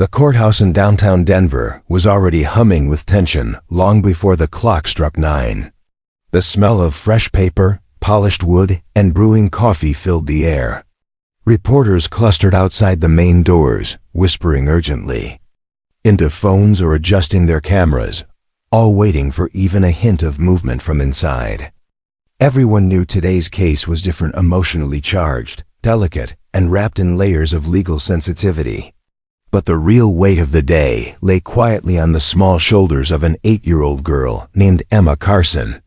The courthouse in downtown Denver was already humming with tension long before the clock struck 9. The smell of fresh paper, polished wood, and brewing coffee filled the air. Reporters clustered outside the main doors, whispering urgently into phones or adjusting their cameras, all waiting for even a hint of movement from inside. Everyone knew today's case was different, emotionally charged, delicate, and wrapped in layers of legal sensitivity. But the real weight of the day lay quietly on the small shoulders of an 8-year-old girl named Emma Carson.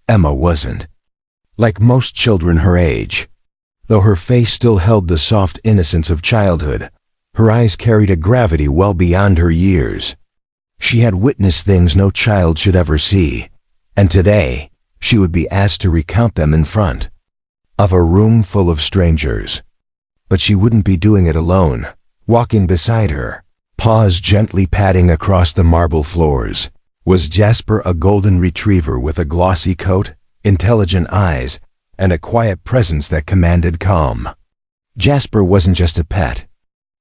Emma wasn't like most children her age. Though her face still held the soft innocence of childhood, her eyes carried a gravity well beyond her years. She had witnessed things no child should ever see, and today she would be asked to recount them in front of a room full of strangers. But she wouldn't be doing it alone. Walking beside her, paws gently patting across the marble floors, was Jasper, a golden retriever with a glossy coat, intelligent eyes, and a quiet presence that commanded calm. Jasper wasn't just a pet.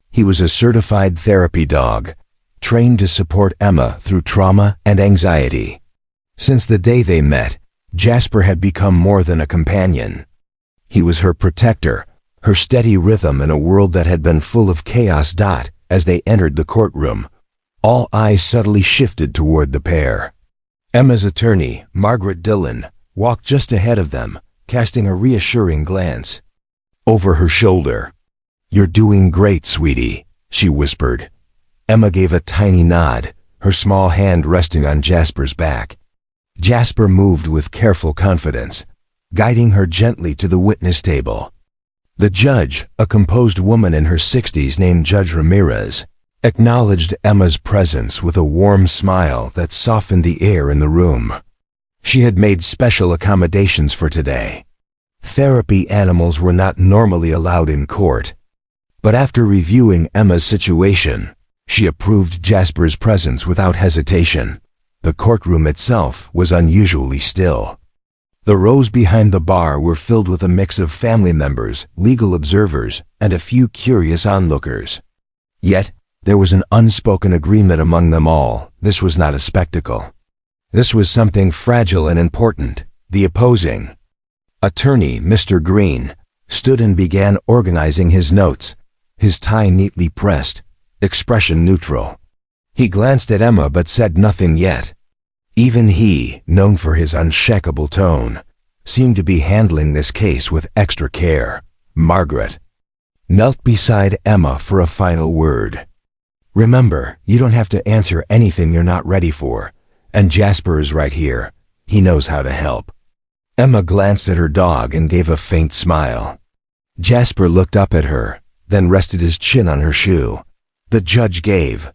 He was a certified therapy dog, trained to support Emma through trauma and anxiety. Since the day they met, Jasper had become more than a companion. He was her protector, her steady rhythm in a world that had been full of chaos. As they entered the courtroom, all eyes subtly shifted toward the pair. Emma's attorney, Margaret Dillon, walked just ahead of them, casting a reassuring glance over her shoulder. "You're doing great, sweetie," she whispered. Emma gave a tiny nod, her small hand resting on Jasper's back. Jasper moved with careful confidence, guiding her gently to the witness table. The judge, a composed woman in her 60s named Judge Ramirez, acknowledged Emma's presence with a warm smile that softened the air in the room. She had made special accommodations for today. Therapy animals were not normally allowed in court. But after reviewing Emma's situation, she approved Jasper's presence without hesitation. The courtroom itself was unusually still. The rows behind the bar were filled with a mix of family members, legal observers, and a few curious onlookers. Yet, there was an unspoken agreement among them all: this was not a spectacle. This was something fragile and important. The opposing attorney, Mr. Green, stood and began organizing his notes, his tie neatly pressed, expression neutral. He glanced at Emma but said nothing yet. Even he, known for his unshakable tone, seemed to be handling this case with extra care. Margaret knelt beside Emma for a final word. "Remember, you don't have to answer anything you're not ready for, and Jasper is right here. He knows how to help." Emma glanced at her dog and gave a faint smile. Jasper looked up at her, then rested his chin on her shoe. The judge gave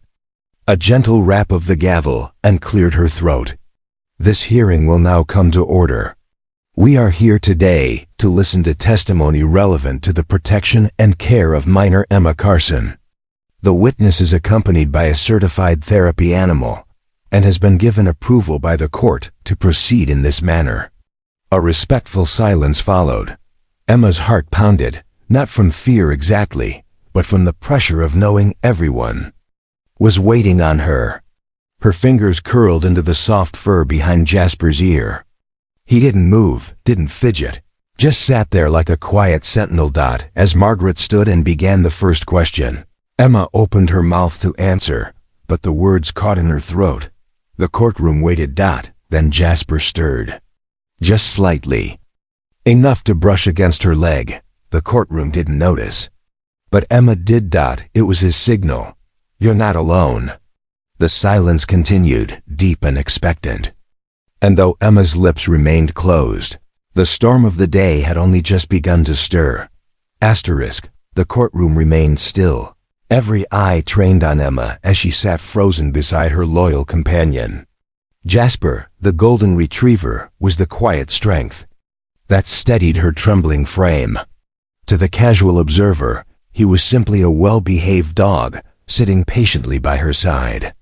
a gentle rap of the gavel and cleared her throat. "This hearing will now come to order. We are here today to listen to testimony relevant to the protection and care of minor Emma Carson. The witness is accompanied by a certified therapy animal and has been given approval by the court to proceed in this manner." A respectful silence followed. Emma's heart pounded, not from fear exactly, but from the pressure of knowing everyone was waiting on her. Her fingers curled into the soft fur behind Jasper's ear. He didn't move, didn't fidget, just sat there like a quiet sentinel. As Margaret stood and began the first question, Emma opened her mouth to answer, but the words caught in her throat. The courtroom waited. Then Jasper stirred. Just slightly. Enough to brush against her leg. The courtroom didn't notice. But Emma did. It was his signal. "You're not alone." The silence continued, deep and expectant. And though Emma's lips remained closed, the storm of the day had only just begun to stir. The courtroom remained still, every eye trained on Emma as she sat frozen beside her loyal companion. Jasper, the golden retriever, was the quiet strength that steadied her trembling frame. To the casual observer, he was simply a well-behaved dog, sitting patiently by her side.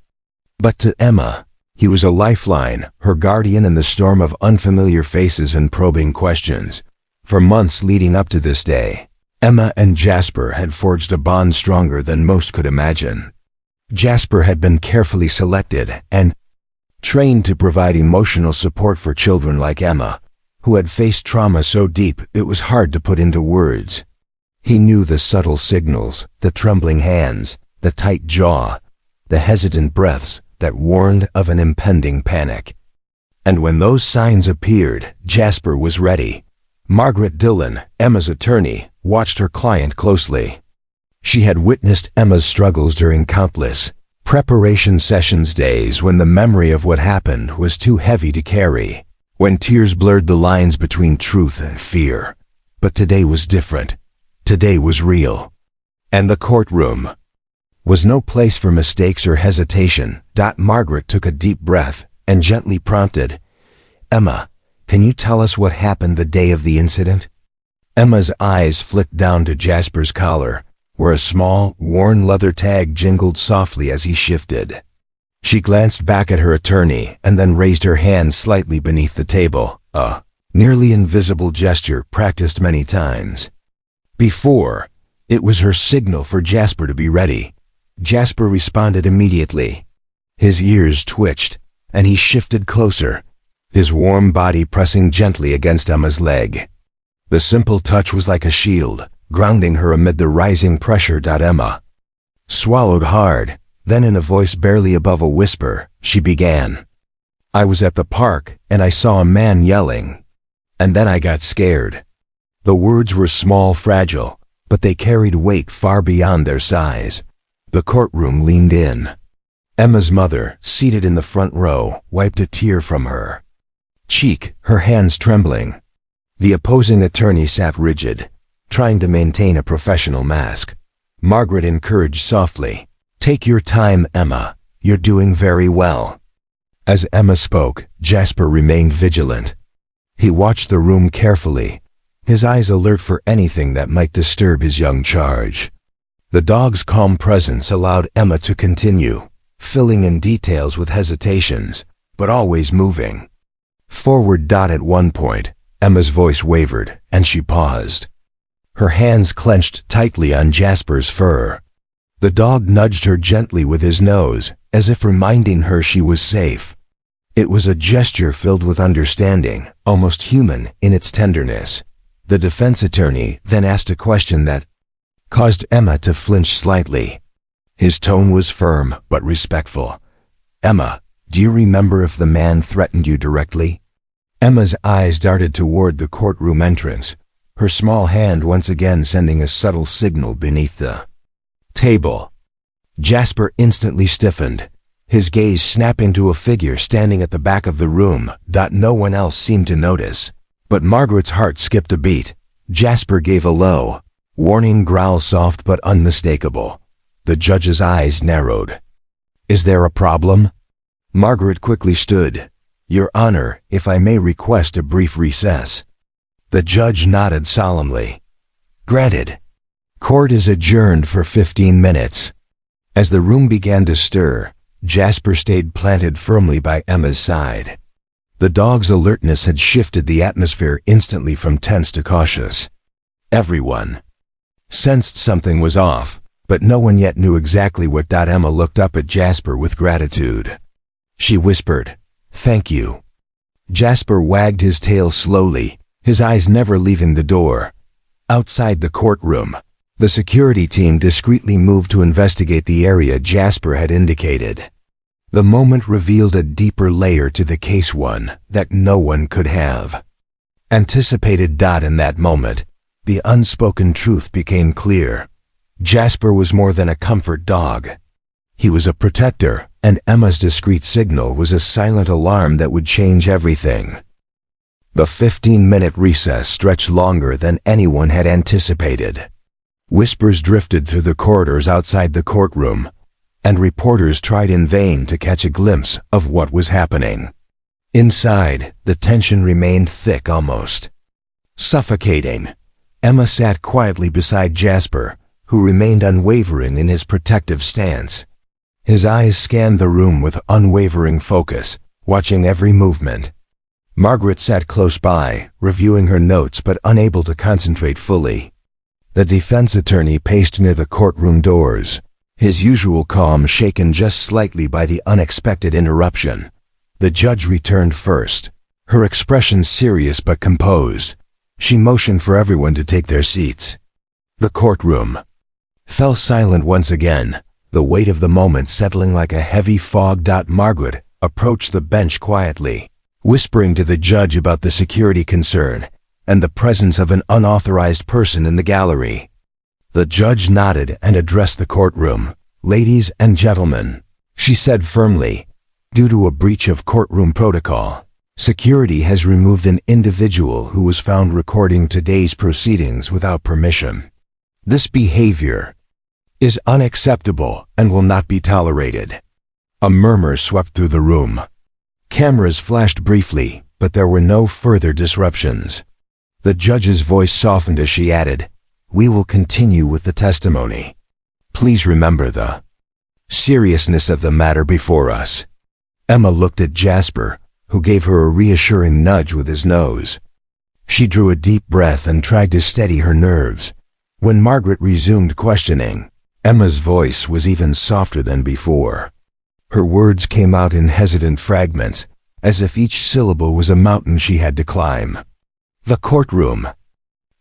But to Emma, he was a lifeline, her guardian in the storm of unfamiliar faces and probing questions. For months leading up to this day, Emma and Jasper had forged a bond stronger than most could imagine. Jasper had been carefully selected and trained to provide emotional support for children like Emma, who had faced trauma so deep it was hard to put into words. He knew the subtle signals, the trembling hands, the tight jaw, the hesitant breaths that warned of an impending panic. And when those signs appeared, Jasper was ready. Margaret Dillon, Emma's attorney, watched her client closely. She had witnessed Emma's struggles during countless preparation sessions days when the memory of what happened was too heavy to carry, when tears blurred the lines between truth and fear. But today was different. Today was real. And the courtroom was no place for mistakes or hesitation. Margaret took a deep breath and gently prompted, "Emma, can you tell us what happened the day of the incident?" Emma's eyes flicked down to Jasper's collar, where a small, worn leather tag jingled softly as he shifted. She glanced back at her attorney and then raised her hand slightly beneath the table, a nearly invisible gesture practiced many times. Before, it was her signal for Jasper to be ready. Jasper responded immediately. His ears twitched, and he shifted closer, his warm body pressing gently against Emma's leg. The simple touch was like a shield, grounding her amid the rising pressure. Emma swallowed hard, then in a voice barely above a whisper, she began. "I was at the park, and I saw a man yelling. And then I got scared." The words were small, fragile, but they carried weight far beyond their size. The courtroom leaned in. Emma's mother, seated in the front row, wiped a tear from her cheek, her hands trembling. The opposing attorney sat rigid, trying to maintain a professional mask. Margaret encouraged softly, "Take your time, Emma. You're doing very well." As Emma spoke, Jasper remained vigilant. He watched the room carefully, his eyes alert for anything that might disturb his young charge. The dog's calm presence allowed Emma to continue, filling in details with hesitations, but always moving forward. At one point, Emma's voice wavered, and she paused. Her hands clenched tightly on Jasper's fur. The dog nudged her gently with his nose, as if reminding her she was safe. It was a gesture filled with understanding, almost human in its tenderness. The defense attorney then asked a question that caused Emma to flinch slightly. His tone was firm but respectful. "Emma, do you remember if the man threatened you directly?" Emma's eyes darted toward the courtroom entrance, her small hand once again sending a subtle signal beneath the table. Jasper instantly stiffened, his gaze snapping to a figure standing at the back of the room. No one else seemed to notice, but Margaret's heart skipped a beat. Jasper gave a low, warning growl, soft but unmistakable. The judge's eyes narrowed. "Is there a problem?" Margaret quickly stood. "Your Honor, if I may request a brief recess." The judge nodded solemnly. "Granted." Court is adjourned for 15 minutes. As the room began to stir, Jasper stayed planted firmly by Emma's side. The dog's alertness had shifted the atmosphere instantly from tense to cautious. Everyone sensed something was off, but no one yet knew exactly what. Emma looked up at Jasper with gratitude. She whispered, "Thank you." Jasper wagged his tail slowly, his eyes never leaving the door. Outside the courtroom, the security team discreetly moved to investigate the area Jasper had indicated. The moment revealed a deeper layer to the case, one that no one could have anticipated. In that moment, the unspoken truth became clear. Jasper was more than a comfort dog. He was a protector, and Emma's discreet signal was a silent alarm that would change everything. The 15-minute recess stretched longer than anyone had anticipated. Whispers drifted through the corridors outside the courtroom, and reporters tried in vain to catch a glimpse of what was happening. Inside, the tension remained thick, almost suffocating. Emma sat quietly beside Jasper, who remained unwavering in his protective stance. His eyes scanned the room with unwavering focus, watching every movement. Margaret sat close by, reviewing her notes but unable to concentrate fully. The defense attorney paced near the courtroom doors, his usual calm shaken just slightly by the unexpected interruption. The judge returned first, her expression serious but composed. She motioned for everyone to take their seats. The courtroom fell silent once again, the weight of the moment settling like a heavy fog. Margaret approached the bench quietly, whispering to the judge about the security concern and the presence of an unauthorized person in the gallery. The judge nodded and addressed the courtroom. "Ladies and gentlemen," she said firmly, "due to a breach of courtroom protocol, security has removed an individual who was found recording today's proceedings without permission. This behavior is unacceptable and will not be tolerated." A murmur swept through the room. Cameras flashed briefly, but there were no further disruptions. The judge's voice softened as she added, "We will continue with the testimony. Please remember the seriousness of the matter before us." Emma looked at Jasper, who gave her a reassuring nudge with his nose. She drew a deep breath and tried to steady her nerves. When Margaret resumed questioning, Emma's voice was even softer than before. Her words came out in hesitant fragments, as if each syllable was a mountain she had to climb. The courtroom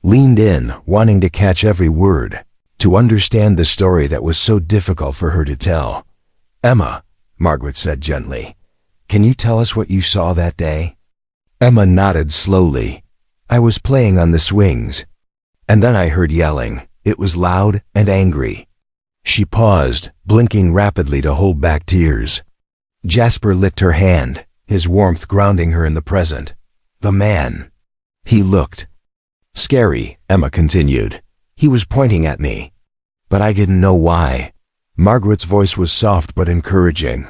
leaned in, wanting to catch every word, to understand the story that was so difficult for her to tell. "Emma," Margaret said gently, "can you tell us what you saw that day?" Emma nodded slowly. "I was playing on the swings, and then I heard yelling. It was loud and angry." She paused, blinking rapidly to hold back tears. Jasper licked her hand, his warmth grounding her in the present. "The man. He looked scary," Emma continued. "He was pointing at me, but I didn't know why." Margaret's voice was soft but encouraging.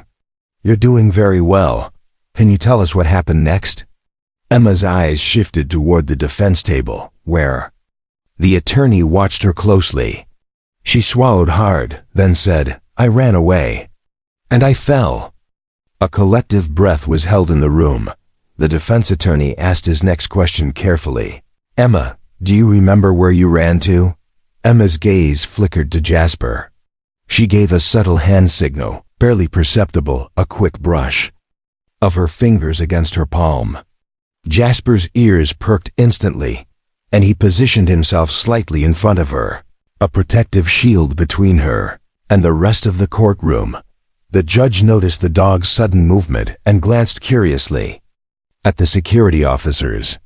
"You're doing very well. Can you tell us what happened next?" Emma's eyes shifted toward the defense table, where the attorney watched her closely. She swallowed hard, then said, "I ran away. And I fell." A collective breath was held in the room. The defense attorney asked his next question carefully. "Emma, do you remember where you ran to?" Emma's gaze flickered to Jasper. She gave a subtle hand signal, barely perceptible, a quick brush of her fingers against her palm. Jasper's ears perked instantly, and he positioned himself slightly in front of her, a protective shield between her and the rest of the courtroom. The judge noticed the dog's sudden movement and glanced curiously at the security officers.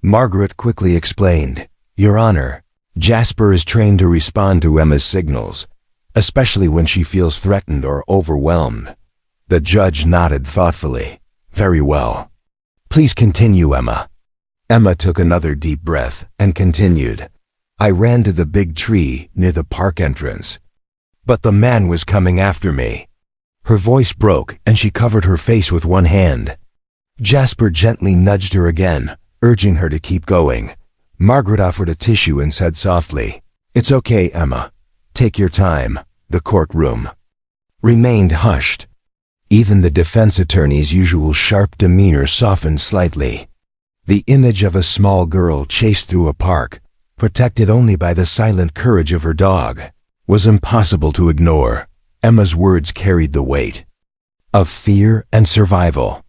Margaret quickly explained, "Your Honor, Jasper is trained to respond to Emma's signals, especially when she feels threatened or overwhelmed." The judge nodded thoughtfully. "Very well. Please continue, Emma." Emma took another deep breath and continued, "I ran to the big tree near the park entrance, but the man was coming after me." Her voice broke and she covered her face with one hand. Jasper gently nudged her again, urging her to keep going. Margaret offered a tissue and said softly, "It's okay, Emma. Take your time." The courtroom remained hushed. Even the defense attorney's usual sharp demeanor softened slightly. The image of a small girl chased through a park, protected only by the silent courage of her dog, was impossible to ignore. Emma's words carried the weight of fear and survival.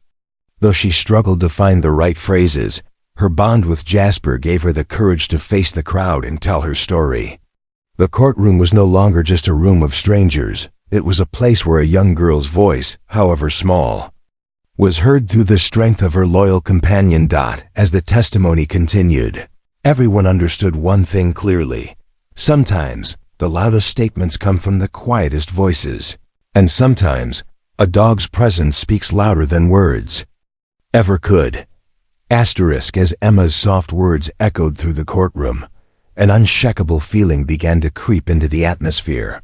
Though she struggled to find the right phrases, her bond with Jasper gave her the courage to face the crowd and tell her story. The courtroom was no longer just a room of strangers. It was a place where a young girl's voice, however small, was heard through the strength of her loyal companion. As the testimony continued, everyone understood one thing clearly. Sometimes, the loudest statements come from the quietest voices, and sometimes, a dog's presence speaks louder than words ever could. As Emma's soft words echoed through the courtroom, an unshakable feeling began to creep into the atmosphere.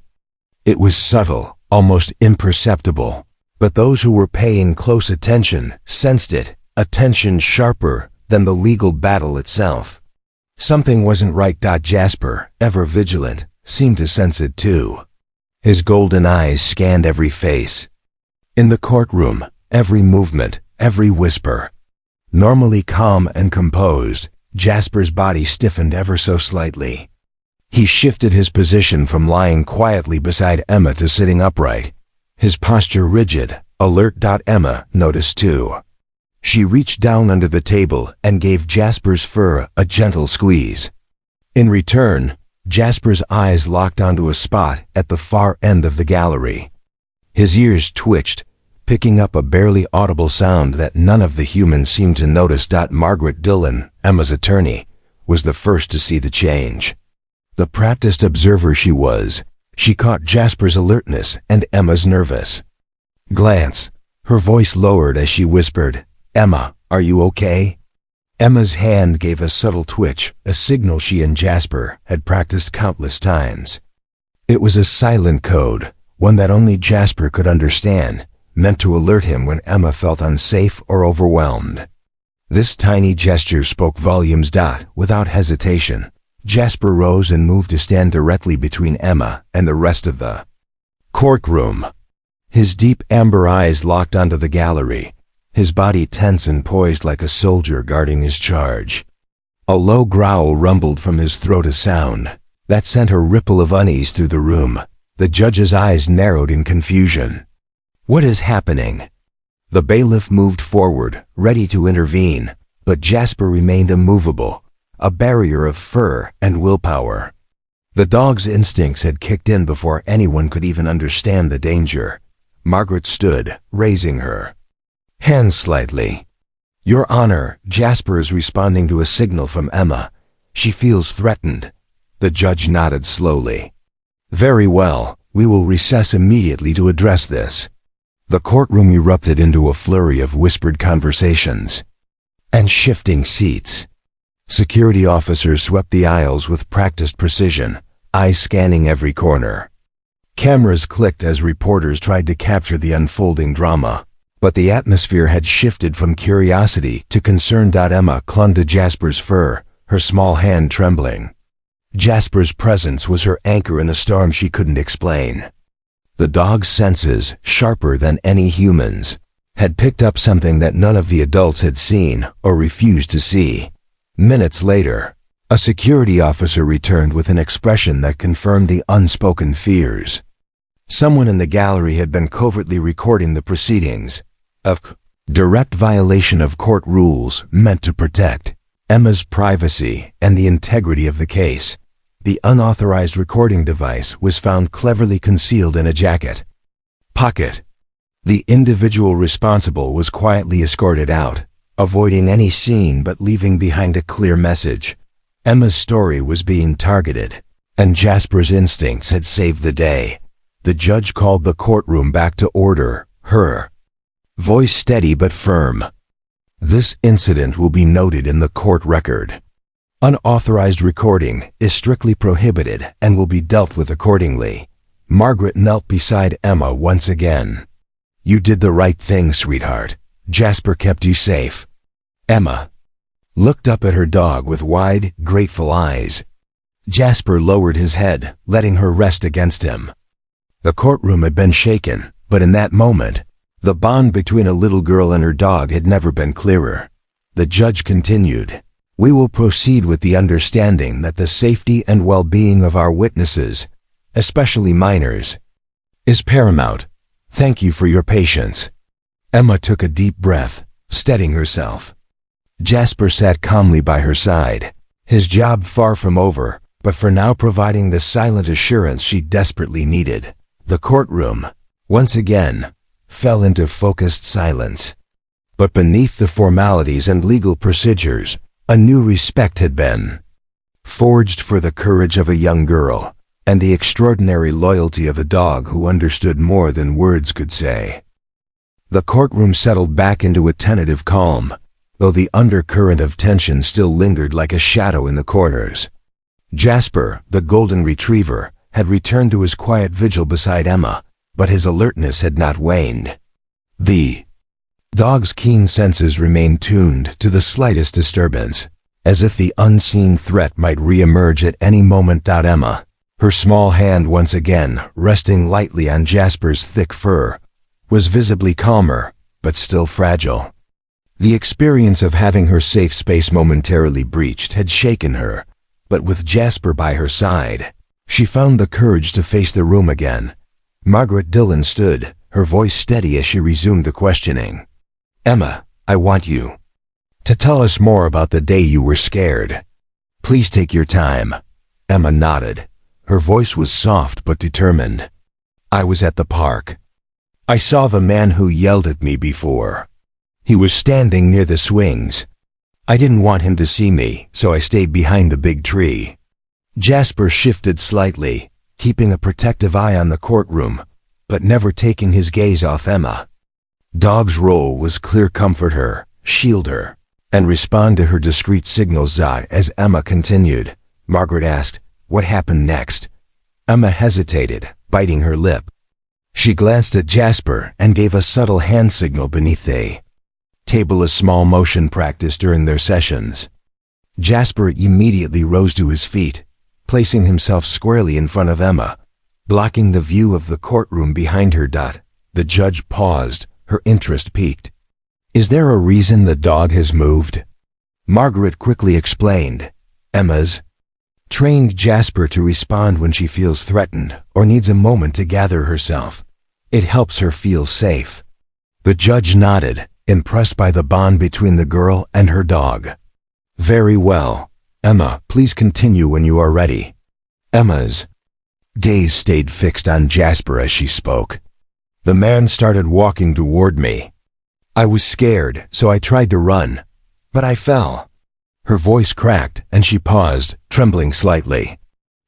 It was subtle, almost imperceptible, but those who were paying close attention sensed it, a tension sharper than the legal battle itself. Something wasn't right. Jasper, ever vigilant, seemed to sense it too. His golden eyes scanned every face in the courtroom, every movement, every whisper. Normally calm and composed, Jasper's body stiffened ever so slightly. He shifted his position from lying quietly beside Emma to sitting upright, his posture rigid, alert. Emma noticed too. She reached down under the table and gave Jasper's fur a gentle squeeze. In return, Jasper's eyes locked onto a spot at the far end of the gallery. His ears twitched, picking up a barely audible sound that none of the humans seemed to notice. Margaret Dillon, Emma's attorney, was the first to see the change. The practiced observer she was, she caught Jasper's alertness and Emma's nervous glance. Her voice lowered as she whispered, "Emma, are you okay?" Emma's hand gave a subtle twitch, a signal she and Jasper had practiced countless times. It was a silent code, one that only Jasper could understand, meant to alert him when Emma felt unsafe or overwhelmed. This tiny gesture spoke volumes. Without hesitation, Jasper rose and moved to stand directly between Emma and the rest of the courtroom. His deep amber eyes locked onto the gallery, his body tense and poised like a soldier guarding his charge. A low growl rumbled from his throat, a sound that sent a ripple of unease through the room. The judge's eyes narrowed in confusion. "What is happening?" The bailiff moved forward, ready to intervene, but Jasper remained immovable, a barrier of fur and willpower. The dog's instincts had kicked in before anyone could even understand the danger. Margaret stood, raising her hand slightly. "Your Honor, Jasper is responding to a signal from Emma. She feels threatened." The judge nodded slowly. "Very well, we will recess immediately to address this." The courtroom erupted into a flurry of whispered conversations and shifting seats. Security officers swept the aisles with practiced precision, eyes scanning every corner. Cameras clicked as reporters tried to capture the unfolding drama, but the atmosphere had shifted from curiosity to concern. Emma clung to Jasper's fur, her small hand trembling. Jasper's presence was her anchor in a storm she couldn't explain. The dog's senses, sharper than any human's, had picked up something that none of the adults had seen or refused to see. Minutes later, a security officer returned with an expression that confirmed the unspoken fears. Someone in the gallery had been covertly recording the proceedings, a direct violation of court rules meant to protect Emma's privacy and the integrity of the case. The unauthorized recording device was found cleverly concealed in a jacket pocket. The individual responsible was quietly escorted out, avoiding any scene but leaving behind a clear message. Emma's story was being targeted, and Jasper's instincts had saved the day. The judge called the courtroom back to order, her voice steady but firm. "This incident will be noted in the court record. Unauthorized recording is strictly prohibited and will be dealt with accordingly." Margaret knelt beside Emma once again. "You did the right thing, sweetheart. Jasper kept you safe." Emma looked up at her dog with wide, grateful eyes. Jasper lowered his head, letting her rest against him. The courtroom had been shaken, but in that moment, the bond between a little girl and her dog had never been clearer. The judge continued, "We will proceed with the understanding that the safety and well-being of our witnesses, especially minors, is paramount. Thank you for your patience." Emma took a deep breath, steadying herself. Jasper sat calmly by her side, his job far from over, but for now providing the silent assurance she desperately needed. The courtroom, once again, fell into focused silence. But beneath the formalities and legal procedures, a new respect had been forged for the courage of a young girl and the extraordinary loyalty of a dog who understood more than words could say. The courtroom settled back into a tentative calm, though the undercurrent of tension still lingered like a shadow in the corners. Jasper, the golden retriever, had returned to his quiet vigil beside Emma, but his alertness had not waned. The dog's keen senses remained tuned to the slightest disturbance, as if the unseen threat might re-emerge at any moment. Emma, her small hand once again resting lightly on Jasper's thick fur, was visibly calmer, but still fragile. The experience of having her safe space momentarily breached had shaken her, But with Jasper by her side, she found the courage to face the room again. Margaret Dillon stood, her voice steady as she resumed the questioning. "Emma, I want you to tell us more about the day you were scared. Please take your time." Emma nodded. Her voice was soft but determined. "I was at the park. I saw the man who yelled at me before. He was standing near the swings. I didn't want him to see me, so I stayed behind the big tree." Jasper shifted slightly, keeping a protective eye on the courtroom, but never taking his gaze off Emma. Dog's role was clear: comfort her, shield her, and respond to her discreet signals. As Emma continued, Margaret asked, "What happened next?" Emma hesitated, biting her lip. She glanced at Jasper and gave a subtle hand signal beneath the table, a small motion practice during their sessions. Jasper immediately rose to his feet, placing himself squarely in front of Emma, blocking the view of the courtroom behind her. The judge paused, her interest piqued. "Is there a reason the dog has moved?" Margaret quickly explained. Emma's trained Jasper to respond when she feels threatened or needs a moment to gather herself. It helps her feel safe. The judge nodded, impressed by the bond between the girl and her dog. "Very well. Emma, please continue when you are ready." Emma's gaze stayed fixed on Jasper as she spoke. "The man started walking toward me. I was scared, so I tried to run, but I fell." Her voice cracked, and she paused, trembling slightly.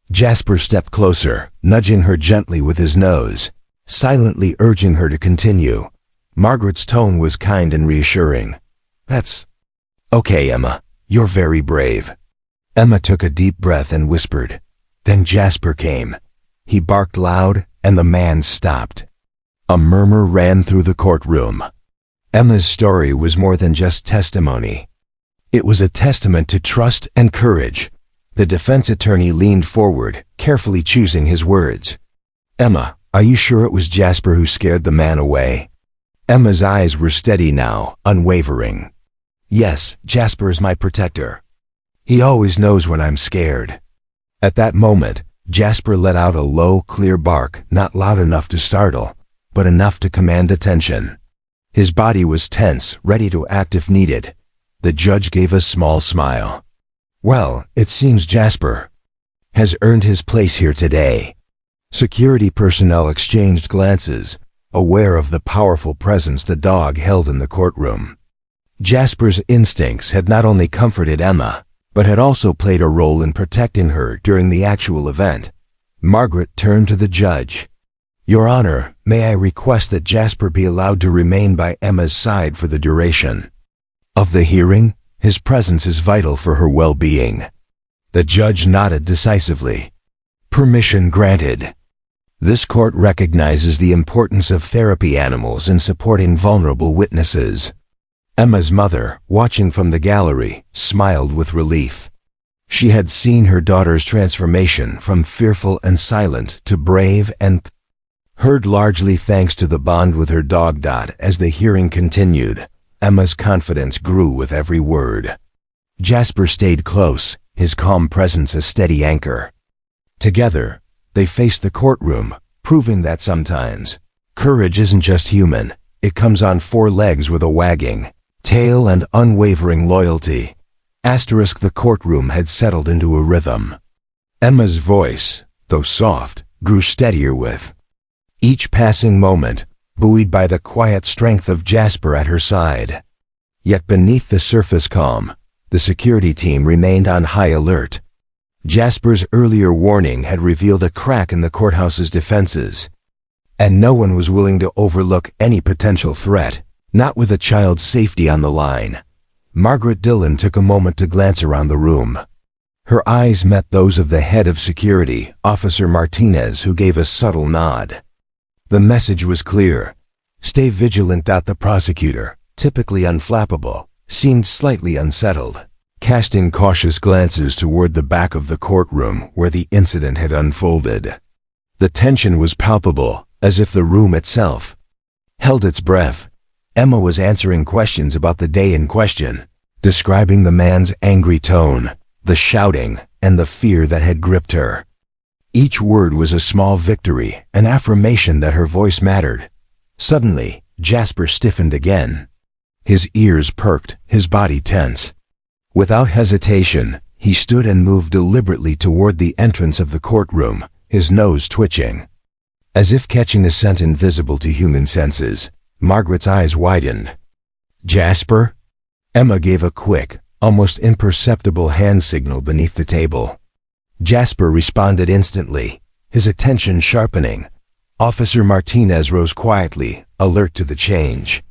Jasper stepped closer, nudging her gently with his nose, silently urging her to continue. Margaret's tone was kind and reassuring. "That's okay, Emma. You're very brave." Emma took a deep breath and whispered. Then Jasper came. He barked loud, and the man stopped. A murmur ran through the courtroom. Emma's story was more than just testimony. It was a testament to trust and courage. The defense attorney leaned forward, carefully choosing his words. "Emma, are you sure it was Jasper who scared the man away?" Emma's eyes were steady now, unwavering. "Yes, Jasper is my protector. He always knows when I'm scared." At that moment, Jasper let out a low, clear bark, not loud enough to startle, but enough to command attention. His body was tense, ready to act if needed. The judge gave a small smile. "Well, it seems Jasper has earned his place here today." Security personnel exchanged glances, aware of the powerful presence the dog held in the courtroom. Jasper's instincts had not only comforted Emma, but had also played a role in protecting her during the actual event. Margaret turned to the judge. "Your Honor, may I request that Jasper be allowed to remain by Emma's side for the duration of the hearing? His presence is vital for her well-being." The judge nodded decisively. "Permission granted." This court recognizes the importance of therapy animals in supporting vulnerable witnesses. Emma's mother, watching from the gallery, smiled with relief. She had seen her daughter's transformation from fearful and silent to brave and heard, largely thanks to the bond with her dog. As the hearing continued, Emma's confidence grew with every word. Jasper stayed close, his calm presence a steady anchor. Together, they faced the courtroom, proving that sometimes courage isn't just human, it comes on four legs with a wagging tail and unwavering loyalty. The courtroom had settled into a rhythm. Emma's voice, though soft, grew steadier with each passing moment, buoyed by the quiet strength of Jasper at her side. Yet beneath the surface calm, the security team remained on high alert. Jasper's earlier warning had revealed a crack in the courthouse's defenses, and no one was willing to overlook any potential threat, not with a child's safety on the line. Margaret Dillon took a moment to glance around the room. Her eyes met those of the head of security, Officer Martinez, who gave a subtle nod. The message was clear. Stay vigilant. The prosecutor, typically unflappable, seemed slightly unsettled, casting cautious glances toward the back of the courtroom where the incident had unfolded. The tension was palpable, as if the room itself held its breath. Emma was answering questions about the day in question, describing the man's angry tone, the shouting, and the fear that had gripped her. Each word was a small victory, an affirmation that her voice mattered. Suddenly, Jasper stiffened again. His ears perked, his body tense. Without hesitation, he stood and moved deliberately toward the entrance of the courtroom, his nose twitching. As if catching a scent invisible to human senses, Margaret's eyes widened. "Jasper?" Emma gave a quick, almost imperceptible hand signal beneath the table. Jasper responded instantly, his attention sharpening. Officer Martinez rose quietly, alert to the change.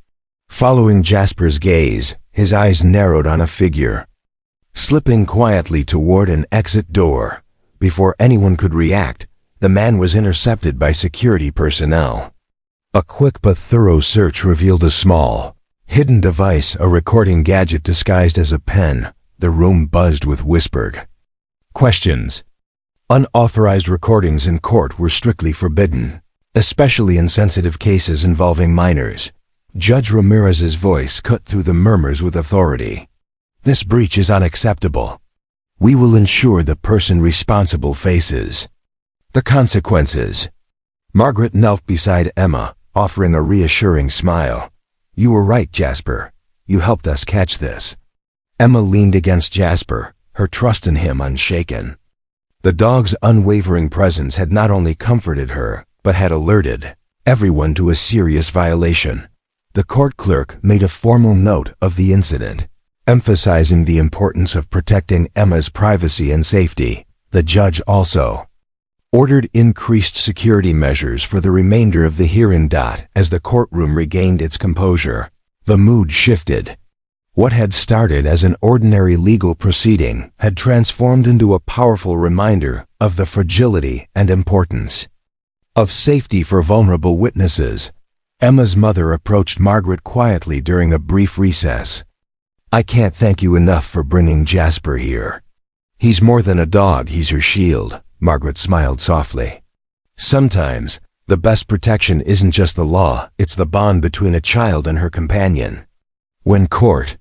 Following Jasper's gaze, his eyes narrowed on a figure. Slipping quietly toward an exit door, before anyone could react, the man was intercepted by security personnel. A quick but thorough search revealed a small, hidden device, a recording gadget disguised as a pen. The room buzzed with whispered questions. Unauthorized recordings in court were strictly forbidden, especially in sensitive cases involving minors. Judge Ramirez's voice cut through the murmurs with authority. "This breach is unacceptable. We will ensure the person responsible faces the consequences." Margaret knelt beside Emma, offering a reassuring smile. "You were right, Jasper. You helped us catch this." Emma leaned against Jasper, her trust in him unshaken. The dog's unwavering presence had not only comforted her, but had alerted everyone to a serious violation. The court clerk made a formal note of the incident, emphasizing the importance of protecting Emma's privacy and safety. The judge also ordered increased security measures for the remainder of the hearing. As the courtroom regained its composure, the mood shifted. What had started as an ordinary legal proceeding had transformed into a powerful reminder of the fragility and importance of safety for vulnerable witnesses. Emma's mother approached Margaret quietly during a brief recess. "I can't thank you enough for bringing Jasper here. He's more than a dog, he's her shield." Margaret smiled softly. "Sometimes, the best protection isn't just the law, it's the bond between a child and her companion." When court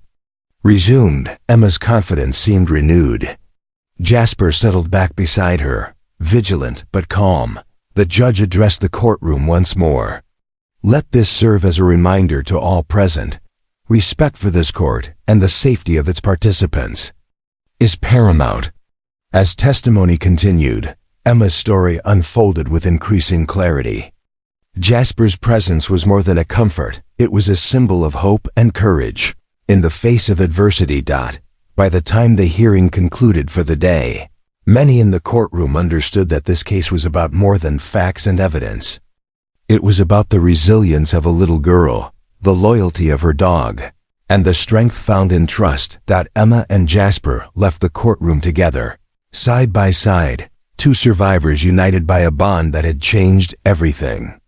resumed, Emma's confidence seemed renewed. Jasper settled back beside her, vigilant but calm. The judge addressed the courtroom once more. "Let this serve as a reminder to all present. Respect for this court and the safety of its participants is paramount." As testimony continued, Emma's story unfolded with increasing clarity. Jasper's presence was more than a comfort, it was a symbol of hope and courage in the face of adversity. By the time the hearing concluded for the day, many in the courtroom understood that this case was about more than facts and evidence. It was about the resilience of a little girl, the loyalty of her dog, and the strength found in trust. Emma and Jasper left the courtroom together, side by side, two survivors united by a bond that had changed everything.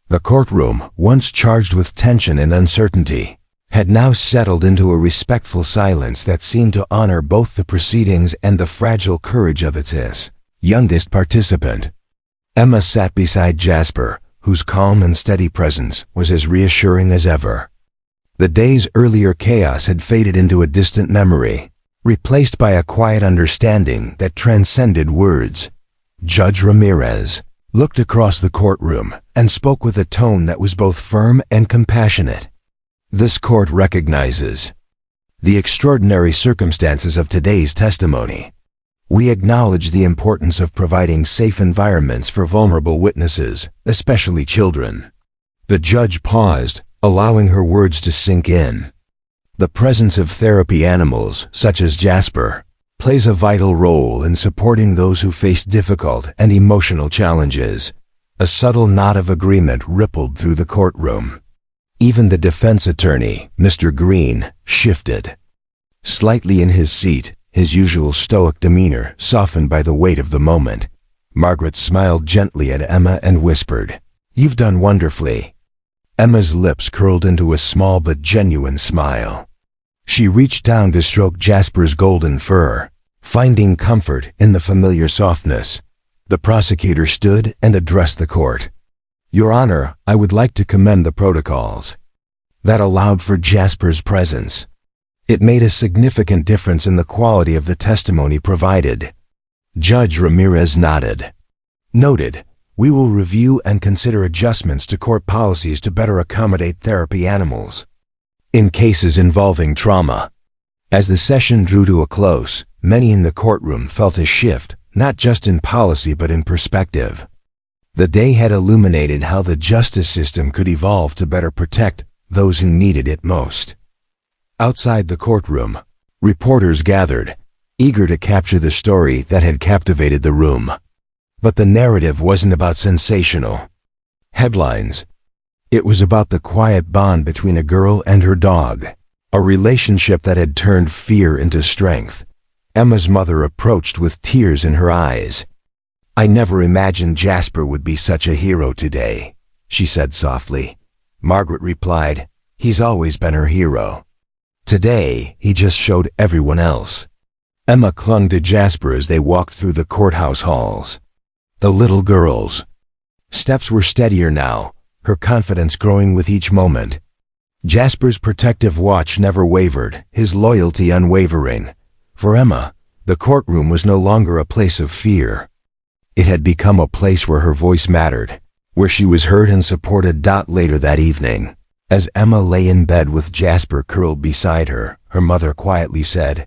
The courtroom, once charged with tension and uncertainty, had now settled into a respectful silence that seemed to honor both the proceedings and the fragile courage of its youngest participant. Emma sat beside Jasper, whose calm and steady presence was as reassuring as ever. The day's earlier chaos had faded into a distant memory, replaced by a quiet understanding that transcended words. Judge Ramirez looked across the courtroom and spoke with a tone that was both firm and compassionate. "This court recognizes the extraordinary circumstances of today's testimony. We acknowledge the importance of providing safe environments for vulnerable witnesses, especially children." The judge paused, allowing her words to sink in. "The presence of therapy animals, such as Jasper, plays a vital role in supporting those who face difficult and emotional challenges." A subtle nod of agreement rippled through the courtroom. Even the defense attorney, Mr. Green, shifted slightly in his seat, his usual stoic demeanor softened by the weight of the moment. Margaret smiled gently at Emma and whispered, "You've done wonderfully." Emma's lips curled into a small but genuine smile. She reached down to stroke Jasper's golden fur, finding comfort in the familiar softness. The prosecutor stood and addressed the court. "Your Honor, I would like to commend the protocols that allowed for Jasper's presence. It made a significant difference in the quality of the testimony provided. Judge Ramirez nodded. Noted. We will review and consider adjustments to court policies to better accommodate therapy animals in cases involving trauma. As the session drew to a close, many in the courtroom felt a shift, not just in policy but in perspective. The day had illuminated how the justice system could evolve to better protect those who needed it most. Outside the courtroom, reporters gathered, eager to capture the story that had captivated the room. But the narrative wasn't about sensational headlines. It was about the quiet bond between a girl and her dog, a relationship that had turned fear into strength. Emma's mother approached with tears in her eyes. "I never imagined Jasper would be such a hero today," she said softly. Margaret replied, "He's always been her hero. Today, he just showed everyone else." Emma clung to Jasper as they walked through the courthouse halls. The little girl's steps were steadier now, her confidence growing with each moment. Jasper's protective watch never wavered, his loyalty unwavering. For Emma, the courtroom was no longer a place of fear. It had become a place where her voice mattered, where she was heard and supported. Later that evening, as Emma lay in bed with Jasper curled beside her, her mother quietly said,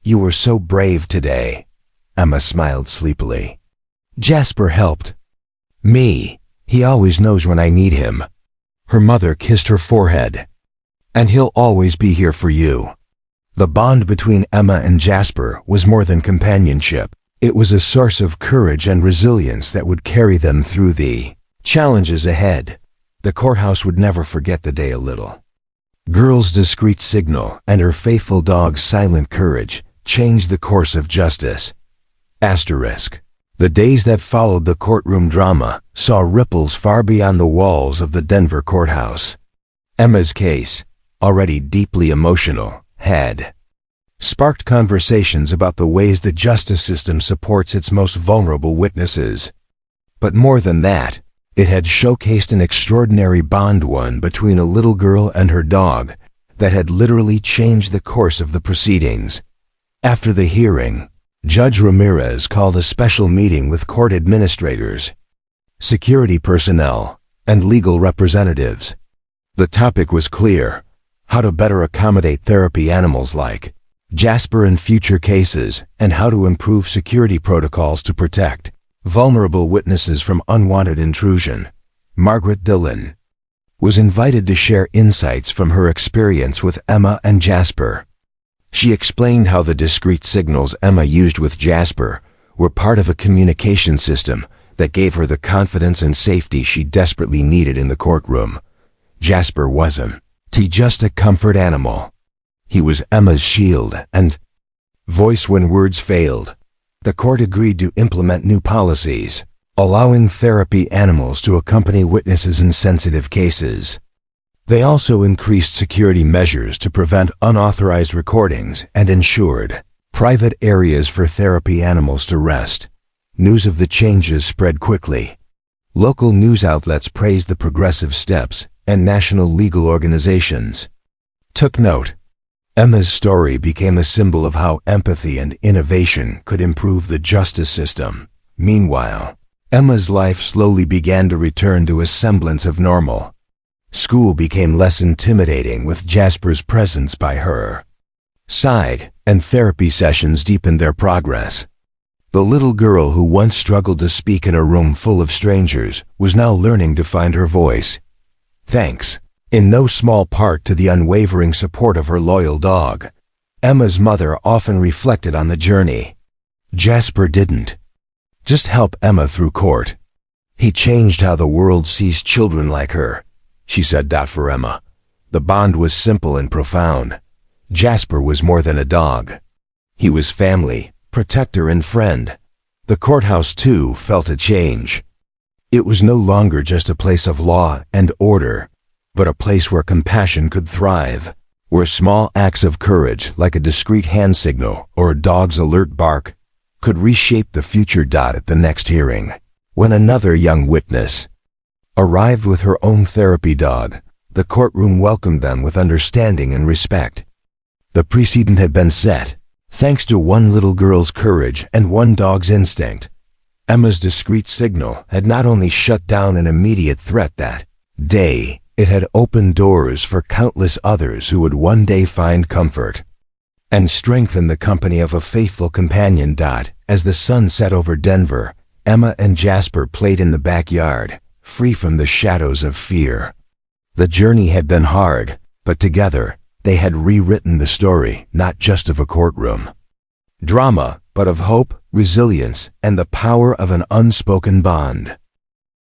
"You were so brave today." Emma smiled sleepily. "Jasper helped me. He always knows when I need him." Her mother kissed her forehead. "And he'll always be here for you." The bond between Emma and Jasper was more than companionship. It was a source of courage and resilience that would carry them through the challenges ahead. The courthouse would never forget the day a little girl's discreet signal and her faithful dog's silent courage changed the course of justice. Asterisk. The days that followed the courtroom drama saw ripples far beyond the walls of the Denver courthouse. Emma's case, already deeply emotional, had sparked conversations about the ways the justice system supports its most vulnerable witnesses. But more than that, it had showcased an extraordinary bond, one between a little girl and her dog, that had literally changed the course of the proceedings. After the hearing, Judge Ramirez called a special meeting with court administrators, security personnel, and legal representatives. The topic was clear: how to better accommodate therapy animals like Jasper in future cases, and how to improve security protocols to protect vulnerable witnesses from unwanted intrusion. Margaret Dillon was invited to share insights from her experience with Emma and Jasper. She explained how the discreet signals Emma used with Jasper were part of a communication system that gave her the confidence and safety she desperately needed in the courtroom. Jasper wasn't just a comfort animal. He was Emma's shield and voice when words failed. The court agreed to implement new policies, allowing therapy animals to accompany witnesses in sensitive cases. They also increased security measures to prevent unauthorized recordings and ensured private areas for therapy animals to rest. News of the changes spread quickly. Local news outlets praised the progressive steps, and national legal organizations took note. Emma's story became a symbol of how empathy and innovation could improve the justice system. Meanwhile, Emma's life slowly began to return to a semblance of normal. School became less intimidating with Jasper's presence by her side, and therapy sessions deepened their progress. The little girl who once struggled to speak in a room full of strangers was now learning to find her voice. Thanks, in no small part, to the unwavering support of her loyal dog. Emma's mother often reflected on the journey. Jasper didn't just help Emma through court. He changed how the world sees children like her, she said. For Emma, the bond was simple and profound. Jasper was more than a dog. He was family, protector, and friend. The courthouse, too, felt a change. It was no longer just a place of law and order, but a place where compassion could thrive, where small acts of courage, like a discreet hand signal or a dog's alert bark, could reshape the future. At the next hearing, when another young witness arrived with her own therapy dog, the courtroom welcomed them with understanding and respect. The precedent had been set, thanks to one little girl's courage and one dog's instinct. Emma's discreet signal had not only shut down an immediate threat that day, it had opened doors for countless others who would one day find comfort and strength in the company of a faithful companion. As the sun set over Denver, Emma and Jasper played in the backyard, free from the shadows of fear. The journey had been hard, but together, they had rewritten the story, not just of a courtroom drama, but of hope, resilience, and the power of an unspoken bond.